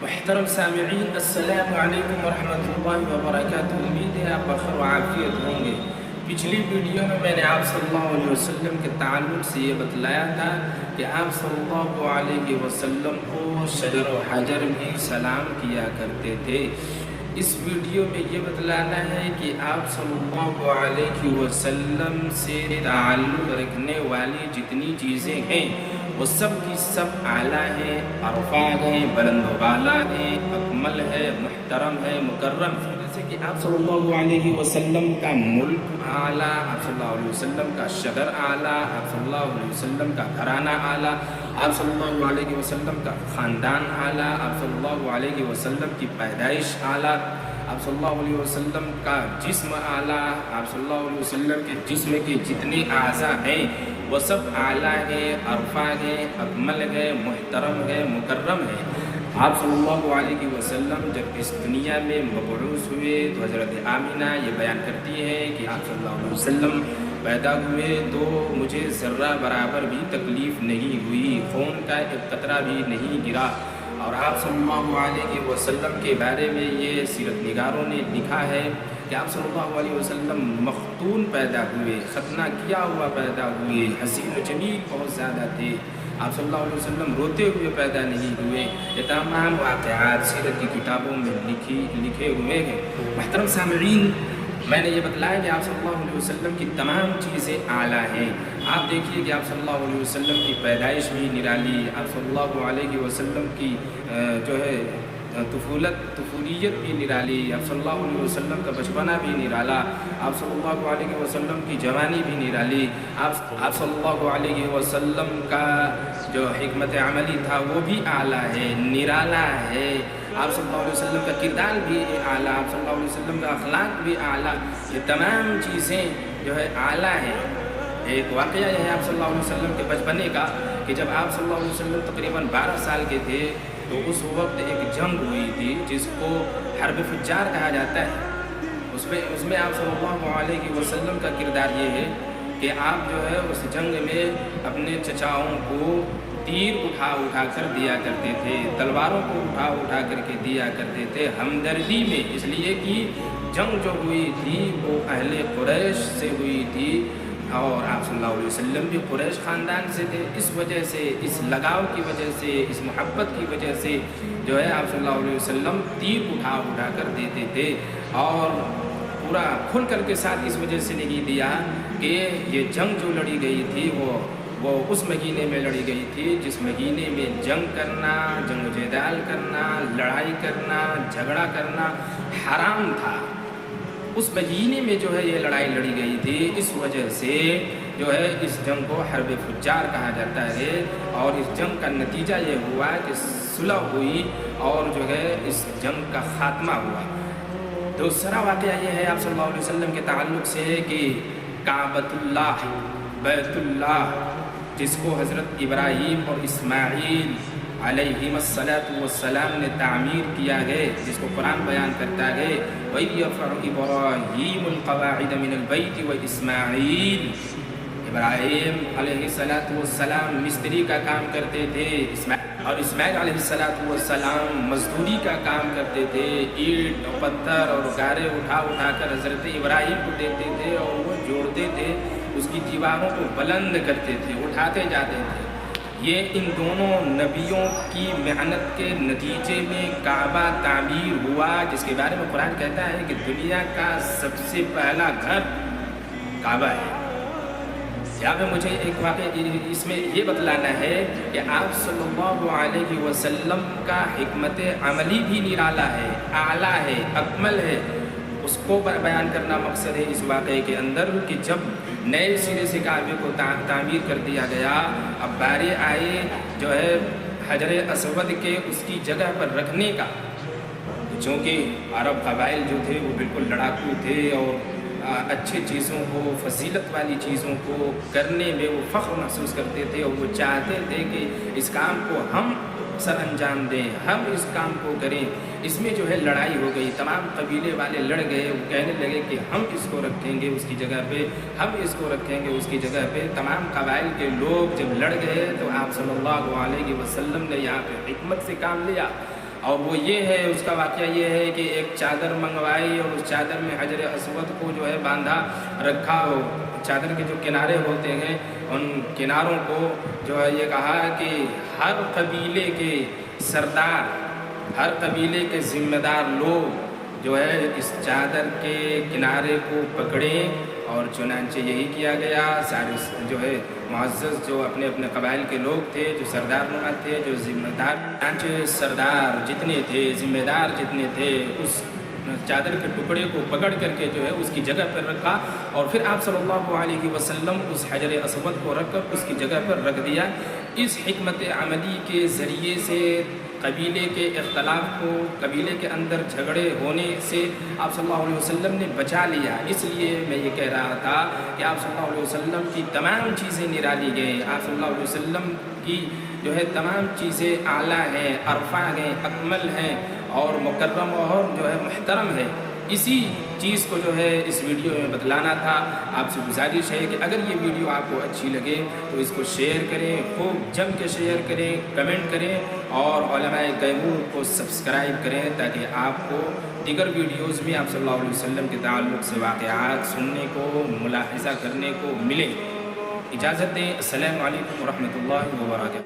محترم سامعین، السلام علیکم ورحمۃ اللہ وبرکاتہ۔ امید ہے آپ بخیر و عافیت ہوں گے۔ پچھلی ویڈیو میں نے آپ صلی اللہ علیہ وسلم کے تعلق سے یہ بتلایا تھا کہ آپ صلی اللہ علیہ وسلم کو شجر و حجر بھی سلام کیا کرتے تھے۔ اس ویڈیو میں یہ بتلانا ہے کہ آپ صلی اللہ علیہ وسلم سے تعلق رکھنے والی جتنی چیزیں ہیں وہ سب کی سب اعلیٰ ہیں، ارفع ہیں، بلند و بالا ہیں، اکمل ہے، محترم ہے، مکرم ہے۔ جیسے کہ آپ صلی اللہ علیہ وسلم کا ملک اعلیٰ، آپ صلی اللہ علیہ وسلم کا شہر اعلیٰ، آپ صلی اللہ علیہ وسلم کا گھرانہ اعلیٰ، آپ صلی اللہ علیہ وسلم کا خاندان اعلیٰ، آپ صلی اللہ علیہ وسلم کی پیدائش اعلیٰ، آپ صلی اللہ علیہ وسلم کا جسم اعلیٰ، آپ صلی اللہ علیہ وسلم کے جسم کے جتنے اعضاء ہیں وہ سب اعلیٰ ہیں، ارفع ہیں، اکمل ہے، محترم ہے، مکرم ہے۔ آپ صلی اللہ علیہ وسلم جب اس دنیا میں مبعوث ہوئے تو حضرت آمینہ یہ بیان کرتی ہے کہ آپ صلی اللہ علیہ وسلم پیدا ہوئے تو مجھے ذرہ برابر بھی تکلیف نہیں ہوئی، خون کا ایک قطرہ بھی نہیں گرا۔ اور آپ صلی اللہ علیہ وسلم کے بارے میں یہ سیرت نگاروں نے لکھا ہے کہ آپ صلی اللہ علیہ وسلم مختون پیدا ہوئے، ختنہ کیا ہوا پیدا ہوئے، حسین و جمیل بہت زیادہ تھے۔ آپ صلی اللہ علیہ وسلم روتے ہوئے پیدا نہیں ہوئے۔ یہ تمام واقعات سیرت کی کتابوں میں لکھے ہوئے ہیں۔ محترم سامعین، میں نے یہ بتلایا کہ آپ صلی اللہ علیہ وسلم کی تمام چیزیں اعلیٰ ہیں۔ آپ دیکھیے کہ آپ صلی اللہ علیہ وسلم کی پیدائش بھی نرالی، آپ صلی اللہ علیہ وسلم کی طفولیت بھی نرالی، آپ صلی اللہ علیہ وسلم کا بچپنا بھی نرالا، آپ صلی اللہ علیہ وسلم کی جوانی بھی نرالی، آپ صلی اللہ علیہ وسلم کا جو حکمت عملی تھا وہ بھی اعلیٰ ہے، نرالا ہے۔ آپ صلی اللہ علیہ وسلم کا کردار بھی اعلیٰ، آپ صلی اللہ علیہ وسلم کا اخلاق بھی اعلیٰ۔ یہ تمام چیزیں جو ہے اعلیٰ ہیں۔ ایک واقعہ یہ ہے آپ صلی اللہ علیہ وسلم کے بچپنے کا کہ جب آپ صلی اللہ علیہ وسلم تقریباً 12 سال کے تھے تو اس وقت ایک جنگ ہوئی تھی جس کو حرب فجار کہا جاتا ہے۔ اس میں آپ صلی اللہ علیہ وسلم کا کردار یہ ہے کہ آپ جو ہے اس جنگ میں اپنے چچاؤں کو تیر اٹھا کر دیا کرتے تھے، تلواروں کو اٹھا کر کے دیا کرتے تھے، ہمدردی میں، اس لیے کہ جنگ جو ہوئی تھی وہ اہل قریش سے ہوئی تھی اور آپ صلی اللہ علیہ وسلم بھی قریش خاندان سے تھے۔ اس وجہ سے، اس لگاؤ کی وجہ سے، اس محبت کی وجہ سے جو ہے آپ صلی اللہ علیہ وسلم تیر اٹھا کر دیتے تھے اور پورا کھل کر کے ساتھ اس وجہ سے نہیں دیا کہ یہ جنگ جو لڑی گئی تھی وہ اس مہینے میں لڑی گئی تھی جس مہینے میں جنگ کرنا، جنگ و جدال کرنا، لڑائی کرنا، جھگڑا کرنا حرام تھا۔ اس مہینے میں جو ہے یہ لڑائی لڑی گئی تھی، اس وجہ سے جو ہے اس جنگ کو حرب فجار کہا جاتا ہے اور اس جنگ کا نتیجہ یہ ہوا کہ صلح ہوئی اور جو ہے اس جنگ کا خاتمہ ہوا۔ دوسرا واقعہ یہ ہے آپ صلی اللہ علیہ وسلم کے تعلق سے ہے کہ کعبۃ اللہ، بیت اللہ، جس کو حضرت ابراہیم اور اسماعیل علیہ السلام نے تعمیر کیا ہے، جس کو قرآن بیان کرتا ہے وَإِذْ يَرْفَعُ إِبْرَاهِيمُ الْقَوَاعِدَ مِنَ الْبَيْتِ وَإِسْمَاعِيلُ۔ ابراہیم علیہ السلام مستری کا کام کرتے تھے اور اسماعیل علیہ السلام مزدوری کا کام کرتے تھے، اینٹ اور پتھر اور گارے اٹھا کر حضرت ابراہیم کو دیتے تھے اور وہ جوڑتے تھے، اس کی دیواروں کو بلند کرتے تھے، اٹھاتے جاتے تھے۔ یہ ان دونوں نبیوں کی محنت کے نتیجے میں کعبہ تعمیر ہوا، جس کے بارے میں قرآن کہتا ہے کہ دنیا کا سب سے پہلا گھر کعبہ ہے۔ یہاں پہ مجھے ایک واقعہ اس میں یہ بتلانا ہے کہ آپ صلی اللہ علیہ وسلم کا حکمت عملی بھی نرالا ہے، اعلیٰ ہے، اکمل ہے۔ اس کو بیان کرنا مقصد ہے اس واقعے کے اندر کہ جب نئے سرے سے کعبے کو تعمیر کر دیا گیا، اب باری آئے جو ہے حجر اسود کے اس کی جگہ پر رکھنے کا، چونکہ عرب قبائل جو تھے وہ بالکل لڑاکو تھے اور اچھی چیزوں کو، فضیلت والی چیزوں کو کرنے میں وہ فخر محسوس کرتے تھے اور وہ چاہتے تھے کہ اس کام کو ہم سر انجام دیں، ہم اس کام کو کریں۔ اس میں جو ہے لڑائی ہو گئی، تمام قبیلے والے لڑ گئے، وہ کہنے لگے کہ ہم اس کو رکھیں گے اس کی جگہ پہ، ہم اس کو رکھیں گے اس کی جگہ پہ۔ تمام قبائل کے لوگ جب لڑ گئے تو آپ صلی اللہ علیہ وسلم نے یہاں پہ حکمت سے کام لیا اور وہ یہ ہے، اس کا واقعہ یہ ہے کہ ایک چادر منگوائی اور اس چادر میں حجر اسود کو جو ہے باندھا رکھا ہو، چادر کے جو کنارے ہوتے ہیں ان کناروں کو جو ہے یہ کہا کہ ہر قبیلے کے سردار، ہر قبیلے کے ذمہ دار لوگ جو ہے اس چادر کے کنارے کو پکڑیں، اور چنانچہ یہی کیا گیا۔ سارے جو ہے معزز جو اپنے اپنے قبائل کے لوگ تھے، جو سردار نما تھے، جو ذمہ دار، چنانچہ سردار جتنے تھے، ذمہ دار جتنے تھے، اس چادر کے ٹکڑے کو پکڑ کر کے جو ہے اس کی جگہ پر رکھا، اور پھر آپ صلی اللہ علیہ وسلم اس حجر اسود کو رکھ کر اس کی جگہ پر رکھ دیا۔ اس حکمت عملی کے ذریعے سے قبیلے کے اختلاف کو، قبیلے کے اندر جھگڑے ہونے سے آپ صلی اللہ علیہ وسلم نے بچا لیا۔ اس لیے میں یہ کہہ رہا تھا کہ آپ صلی اللہ علیہ وسلم کی تمام چیزیں نرالی گئیں، آپ صلی اللہ علیہ وسلم کی جو ہے تمام چیزیں اعلیٰ ہیں، ارفع ہیں، اکمل ہیں اور مکرم اور جو ہے محترم ہے۔ اسی چیز کو جو ہے اس ویڈیو میں بتلانا تھا۔ آپ سے گزارش ہے کہ اگر یہ ویڈیو آپ کو اچھی لگے تو اس کو شیئر کریں، خوب جم کے شیئر کریں، کمنٹ کریں، اور علماء تیمور کو سبسکرائب کریں تاکہ آپ کو دیگر ویڈیوز میں آپ صلی اللہ علیہ وسلم کے تعلق سے واقعات سننے کو، ملاحظہ کرنے کو ملے۔ اجازت دیں، السلام علیکم ورحمۃ اللہ وبرکاتہ۔